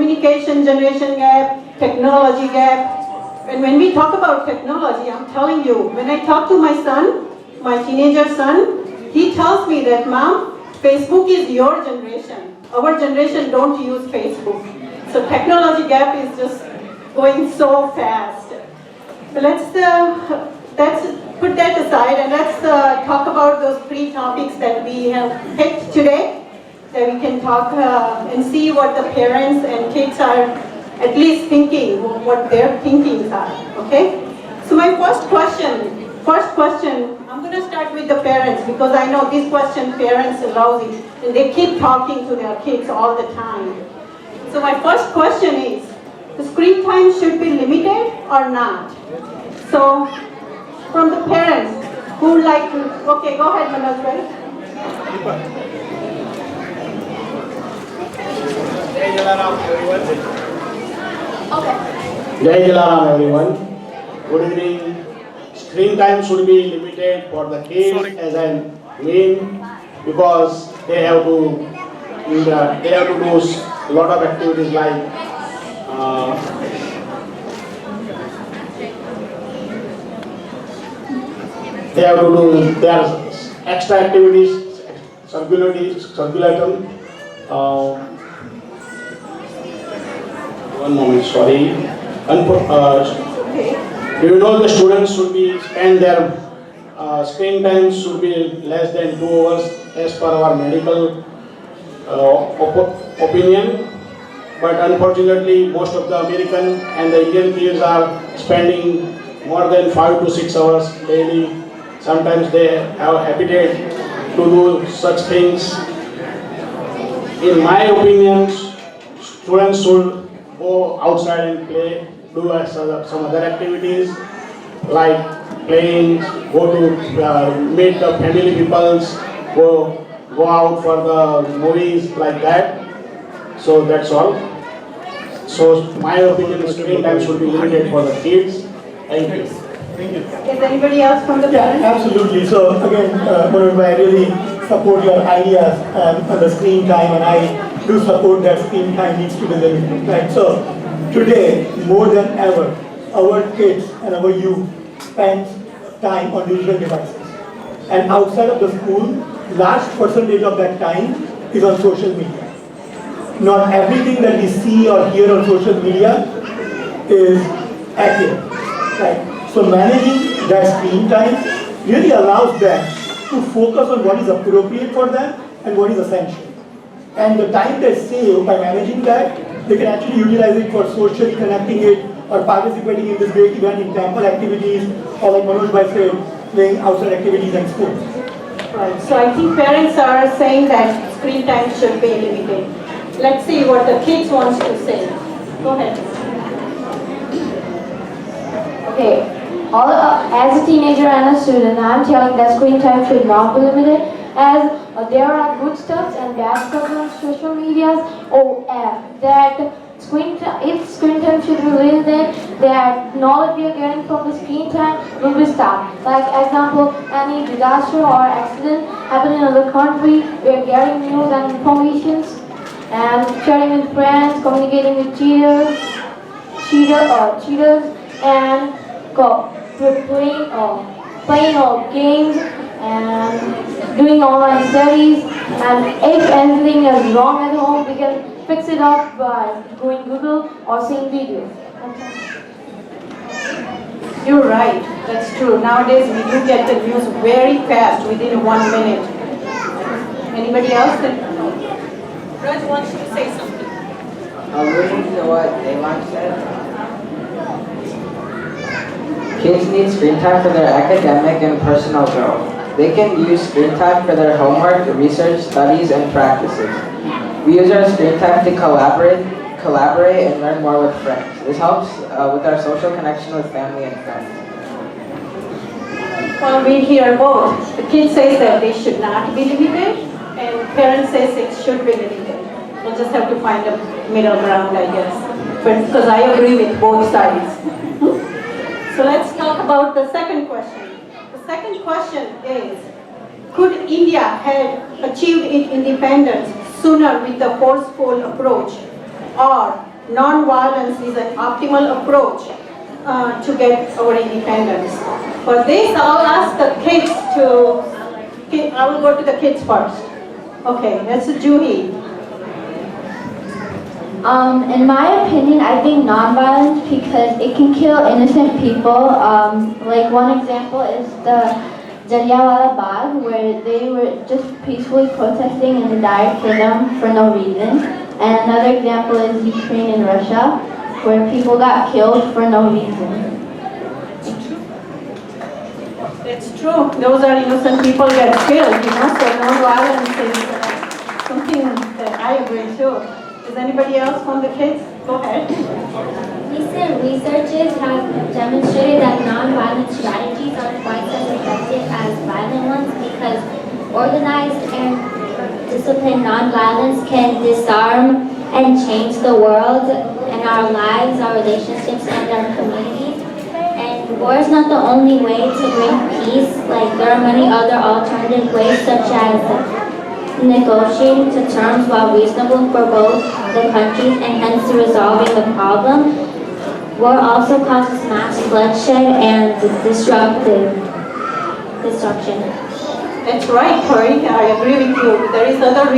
communication generation gap, technology gap. And when we talk about technology, I'm telling you, when I talk to my son, my teenager son, he tells me that, Mom, Facebook is your generation. Our generation don't use Facebook. So technology gap is just going so fast. So let's put that aside and let's talk about those 3 topics that we have picked today, that we can talk and see what the parents and kids are at least thinking, what their thinkings are, okay? So my first question, I'm going to start with the parents because I know this question parents love it and they keep talking to their kids all the time. So my first question is, the screen time should be limited or not? So from the parents, who would like to, okay, go ahead Manoj, right? Jai Jalaram everyone. Okay. Jai Jalaram everyone. Good evening. Screen time should be limited for the kids as I mean because they have to do a lot of activities like they have to do their extra activities, circulatum. One moment, sorry. Do you know the students should be spend their screen time should be less than 2 hours as per our medical opinion? But unfortunately, most of the American and the Indian kids are spending more than 5 to 6 hours daily. Sometimes they have a habit to do such things. In my opinion, students should go outside and play, do some other activities like playing, go to meet the family peoples, go out for the movies like that. So that's all. So my opinion is screen time should be limited for the kids. Thank you. Thank you. Is anybody else from the parents? Yeah, absolutely. So again, Manoj, I really support your ideas on the screen time, and I do support that screen time needs to be limited. Right. So today, more than ever, our kids and our youth spend time on digital devices, and outside of the school, large percentage of that time is on social media. Not everything that we see or hear on social media is accurate. Right. So managing their screen time really allows them to focus on what is appropriate for them and what is essential. And the time they save by managing that, they can actually utilize it for socially connecting it or participating in this great event in temple activities or like Manoj Bhai said, playing outside activities and sports. Right. So I think parents are saying that screen time should be limited. Let's see what the kids wants to say. Go ahead. Okay. As a teenager and a student, I'm telling that screen time should not be limited, as there are good stuff and bad stuff on social media. That if screen time should be limited, that knowledge we are getting from the screen time will be stopped. Like example, any disaster or accident happening in the country, we are getting news and information and sharing with friends, communicating with cheaters, and playing games and doing online studies. And if anything is wrong at home, we can fix it up by going Google or seeing videos. You're right. That's true. Nowadays we do get the news very fast, within 1 minute. Anybody else? Raj wants you to say something. Alluding to what Deepa said. Kids need screen time for their academic and personal growth. They can use screen time for their homework, research, studies, and practices. We use our screen time to collaborate and learn more with friends. This helps with our social connection with family and friends. Well, we hear both. The kid says that they should not be limited, and parents say it should be limited. We'll just have to find a middle ground, I guess. But because I agree with both sides. So let's talk about the second question. The second question is, could India have achieved its independence sooner with a forceful approach, or non-violence is an optimal approach to get our independence. For this, I'll ask the kids I will go to the kids first. Okay, that's Juhi. In my opinion, I think non-violence because it can kill innocent people. Like one example is the Jallianwala Bagh, where they were just peacefully protesting and they died for them for no reason. And another example is Ukraine and Russia, where people got killed for no reason. It's true. Those are innocent people get killed, so non-violence is something that I agree to. Is anybody else from the kids? Go ahead. Recent researchers have demonstrated that non-violent strategies are twice as effective as violent ones because organized and disciplined non-violence can disarm and change the world and our lives, our relationships, and our communities. And war is not the only way to bring peace. Like there are many other alternative ways, such as negotiating to terms while reasonable for both the countries and hence resolving the problem. War also causes mass bloodshed and destruction. That's right, Corey. I agree with you. There is other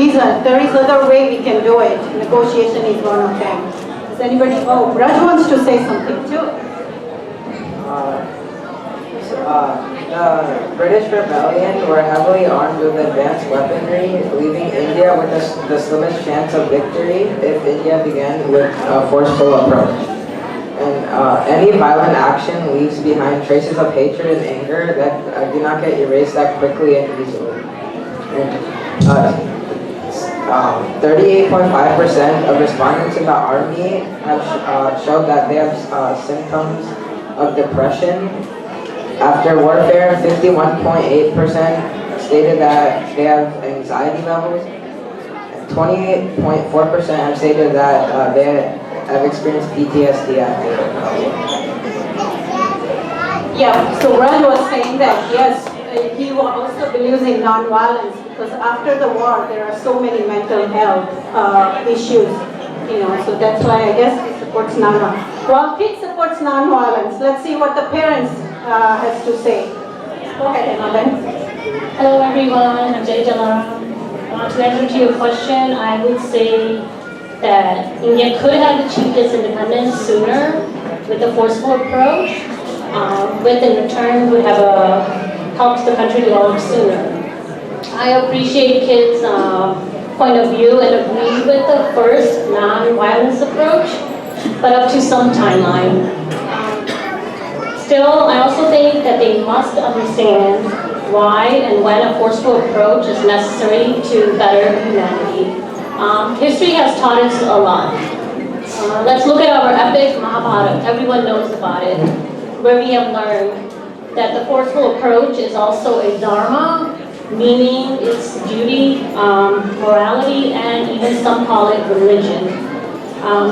way we can do it. Negotiation is one of them. Does anybody? Oh, Raj wants to say something too. The British rebellion were heavily armed with advanced weaponry, leaving India with the slimmest chance of victory if India began with a forceful approach. And any violent action leaves behind traces of hatred and anger that do not get erased that quickly and easily. 38.5% of respondents in the army have showed that they have symptoms of depression. After warfare, 51.8% stated that they have anxiety levels. 28.4% have stated that they have experienced PTSD after war. Yeah, so Raj was saying that, yes, he also believes in non-violence because after the war there are so many mental health issues, so that's why I guess he supports non-violence. Well, kids supports non-violence. Let's see what the parents has to say. Go ahead, Anand. Hello everyone, I'm Jalaram. To answer to your question, I would say that India could have achieved its independence sooner with a forceful approach, with in return would have helped the country develop sooner. I appreciate kids' point of view and agree with the first non-violence approach, but up to some timeline. Still, I also think that they must understand why and when a forceful approach is necessary to better humanity. History has taught us a lot. Let's look at our epic Mahabharata. Everyone knows about it, where we have learned that the forceful approach is also a dharma, meaning it's duty, morality, and even some call it religion.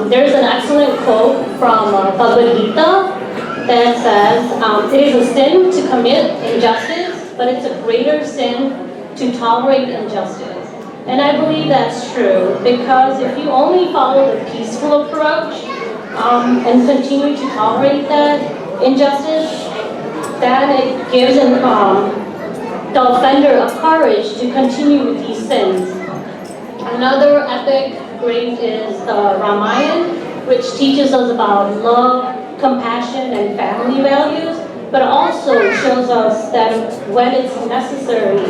There's an excellent quote from Bhagavad Gita that says, it is a sin to commit injustice, but it's a greater sin to tolerate injustice. And I believe that's true, because if you only follow the peaceful approach and continue to tolerate that injustice, then it gives the offender a courage to continue with these sins. Another epic great is the Ramayana, which teaches us about love, compassion, and family values, but also shows us that when it's necessary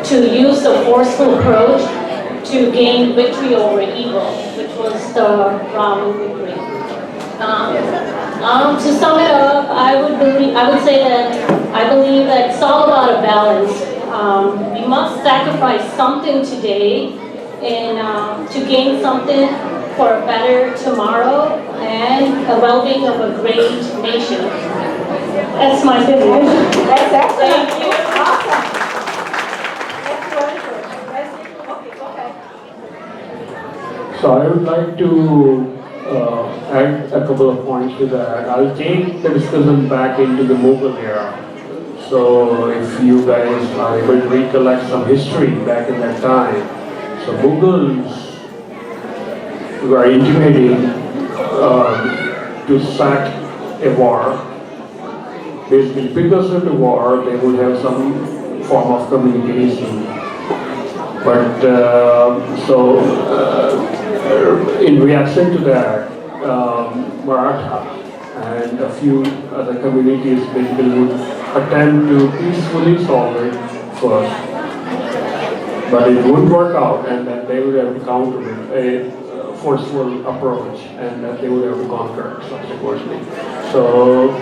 to use the forceful approach to gain victory over evil, which was the Raman victory. To sum it up, I would say that I believe that it's all about a balance. We must sacrifice something today to gain something for a better tomorrow and a well-being of a great nation. That's my opinion. That's excellent. Thank you. Awesome. That's wonderful. Okay, go ahead. So I would like to add a couple of points to that. I'll take the discussion back into the Mughal era. So if you guys are able to recollect some history back in that time, so Mughals were intimidating to sack a war. Basically, because of the war, they would have some form of communication. But in reaction to that, Maratha and a few other communities basically would attempt to peacefully solve it first. But it wouldn't work out, and then they would have to counter a forceful approach, and that they would have to conquer subsequently. So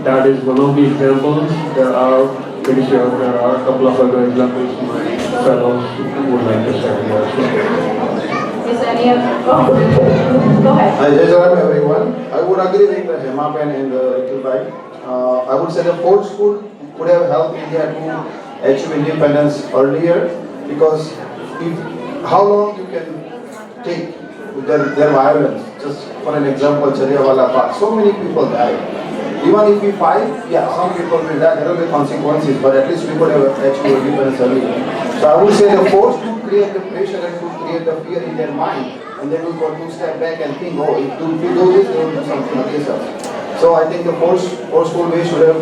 that is one of the examples. There are, pretty sure there are a couple of other examples my fellows would like to share here as well. Is any of, go ahead. Hi, Jalaram everyone. I would agree with the Hemapan and the Ritu. I would say the fourth school could have helped India to achieve independence earlier, because how long you can take their violence. Just for an example, Jallianwala Bagh, so many people died. Even if we fight, yeah, some people will die, there will be consequences, but at least we could have achieved independence earlier. So I would say the force to create the pressure and to create the fear in their mind, and they will go to step back and think, oh, if we do this, they will do something against us. So I think the forceful way could have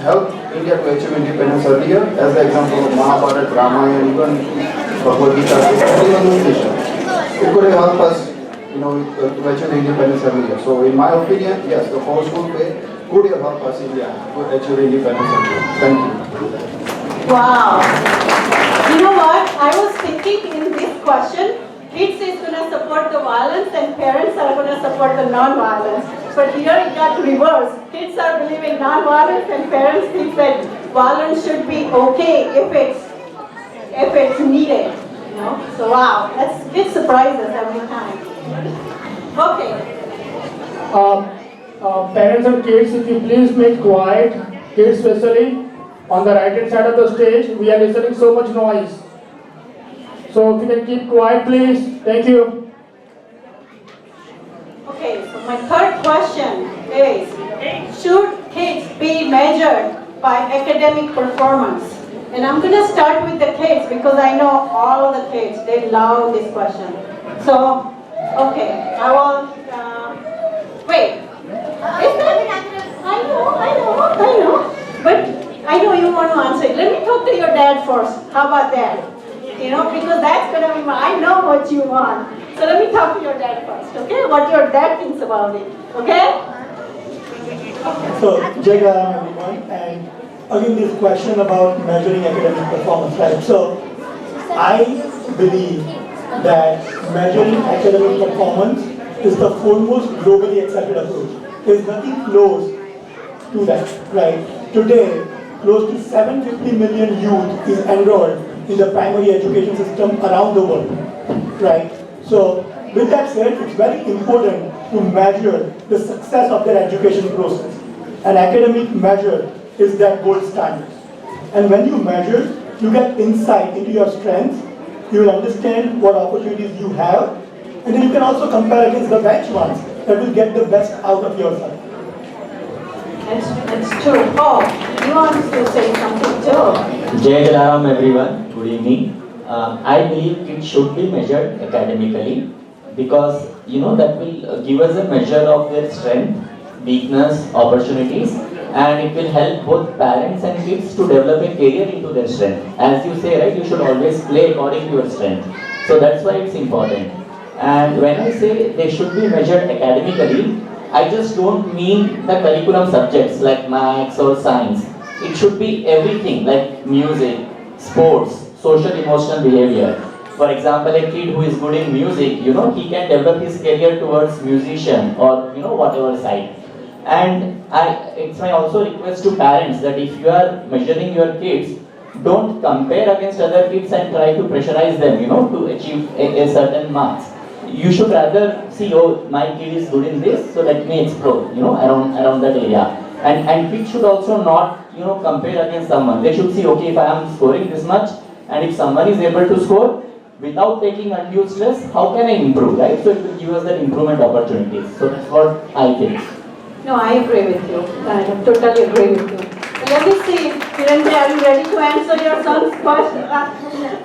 helped India to achieve independence earlier, as the example of Mahabharata, Ramayana, even Bhagavad Gita, even Nutrition. It could have helped us, to achieve independence earlier. So in my opinion, yes, the forceful way could have helped us India to achieve independence earlier. Thank you. Wow. You know what? I was thinking in this question, kids is going to support the violence and parents are going to support the non-violence. But here it got reversed. Kids are believing non-violence and parents think that violence should be okay if it's needed. So wow, it surprises every time. Okay. Parents and kids, if you please make quiet, kids especially, on the right hand side of the stage, we are listening so much noise. So if you can keep quiet, please. Thank you. Okay, so my third question is, should kids be measured by academic performance? And I'm going to start with the kids because I know all the kids, they love this question. So, okay, I will, wait. I know, but I know you want to answer it. Let me talk to your dad first. How about that? Because that's going to be I know what you want. So let me talk to your dad first, okay? What your dad thinks about it, okay? So, Jalaram everyone, and again this question about measuring academic performance, right? So, I believe that measuring academic performance is the foremost globally accepted approach. There's nothing close to that, right? Today, close to 750 million youth is enrolled in the primary education system around the world, right? So, with that said, it's very important to measure the success of their education process. An academic measure is that gold standard. And when you measure, you get insight into your strengths, you will understand what opportunities you have, and then you can also compare against the bench ones that will get the best out of yourself. That's true. Oh, you want to say something too? Jai Jalaram everyone, good evening. I believe it should be measured academically because that will give us a measure of their strength, weakness, opportunities, and it will help both parents and kids to develop a career into their strength. As you say, right, you should always play according to your strength. So that's why it's important. And when I say they should be measured academically, I just don't mean the curriculum subjects like maths or science. It should be everything like music, sports, social emotional behavior. For example, a kid who is good in music, he can develop his career towards musician or whatever side. And it's my also request to parents that if you are measuring your kids, don't compare against other kids and try to pressurize them, to achieve a certain marks. You should rather see, oh, my kid is good in this, so let me explore, around that area. And kids should also not, compare against someone. They should see, okay, if I am scoring this much, and if someone is able to score without taking undue stress, how can I improve, right? So it will give us that improvement opportunities. So that's what I think. No, I agree with you. I totally agree with you. Let me see, Kiran, are you ready to answer your son's question?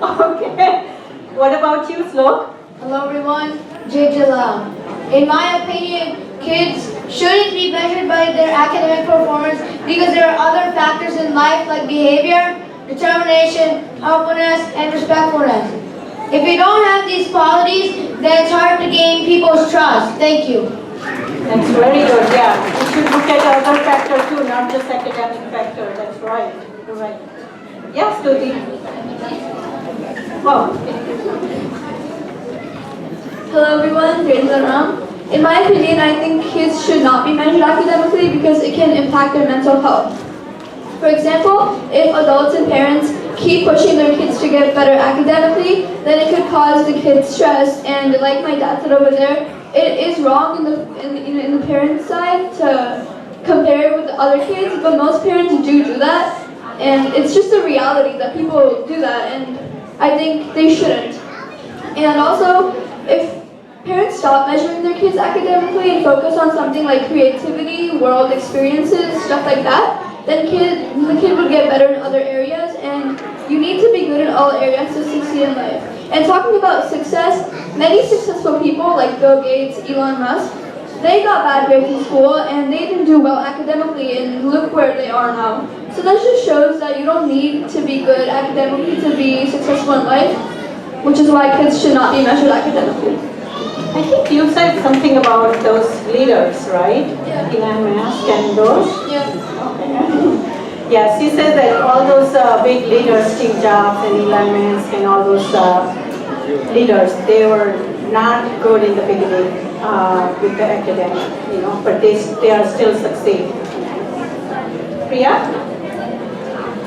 Okay. What about you, Slok? Hello everyone, Jai Jalaram. In my opinion, kids shouldn't be measured by their academic performance because there are other factors in life like behavior, determination, helpfulness, and respectfulness. If you don't have these qualities, then it's hard to gain people's trust. Thank you. That's very good, yeah. You should look at other factor too, not just academic factor. That's right. You're right. Yes, Stuti. Wow. Hello everyone, Jalaram. In my opinion, I think kids should not be measured academically because it can impact their mental health. For example, if adults and parents keep pushing their kids to get better academically, then it could cause the kids stress. And like my dad said over there, it is wrong in the parents' side to compare with the other kids, but most parents do that. And it's just a reality that people do that, and I think they shouldn't. And also, if parents stop measuring their kids academically and focus on something like creativity, world experiences, stuff like that, then the kid would get better in other areas, and you need to be good in all areas to succeed in life. And talking about success, many successful people like Bill Gates, Elon Musk, they got bad grades in school and they didn't do well academically, and look where they are now. So that just shows that you don't need to be good academically to be successful in life, which is why kids should not be measured academically. I think you said something about those leaders, right? Yeah. Elon Musk and those? Yeah. Yes, he said that all those big leaders, Steve Jobs and Elon Musk and all those leaders, they were not good in the beginning with the academic, but they are still succeeding. Priya?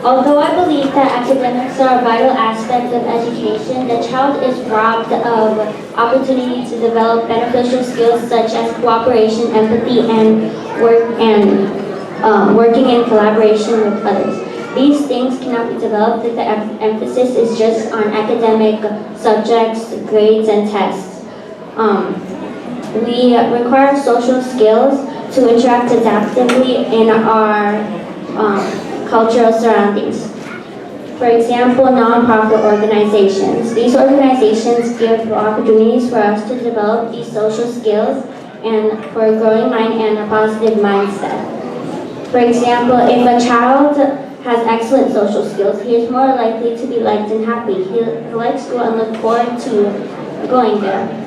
Although I believe that academics are a vital aspect of education, the child is robbed of opportunity to develop beneficial skills such as cooperation, empathy, and working in collaboration with others. These things cannot be developed if the emphasis is just on academic subjects, grades, and tests. We require social skills to interact adaptively in our cultural surroundings. For example, nonprofit organizations. These organizations give opportunities for us to develop these social skills and for a growing mind and a positive mindset. For example, if a child has excellent social skills, he is more likely to be liked and happy. He likes school and looks forward to going there.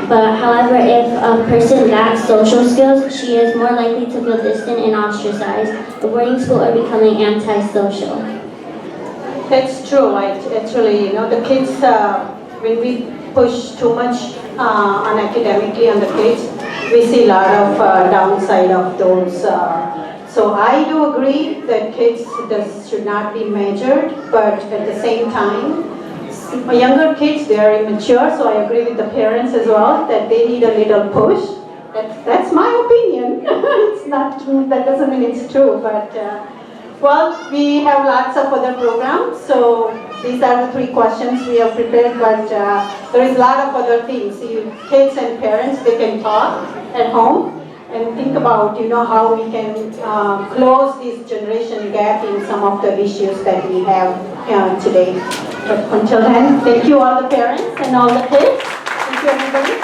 But however, if a person lacks social skills, she is more likely to feel distant and ostracized, avoiding school or becoming antisocial. That's true, right? Actually, the kids, when we push too much on academically on the kids, we see a lot of downside of those. So I do agree that kids should not be measured, but at the same time, younger kids, they are immature, so I agree with the parents as well that they need a little push. That's my opinion. It's not true, that doesn't mean it's true, but well, we have lots of other programs, so these are the 3 questions we have prepared, but there is a lot of other things. Kids and parents, they can talk at home and think about, how we can close this generation gap in some of the issues that we have today. But until then, thank you all the parents and all the kids. Thank you everybody.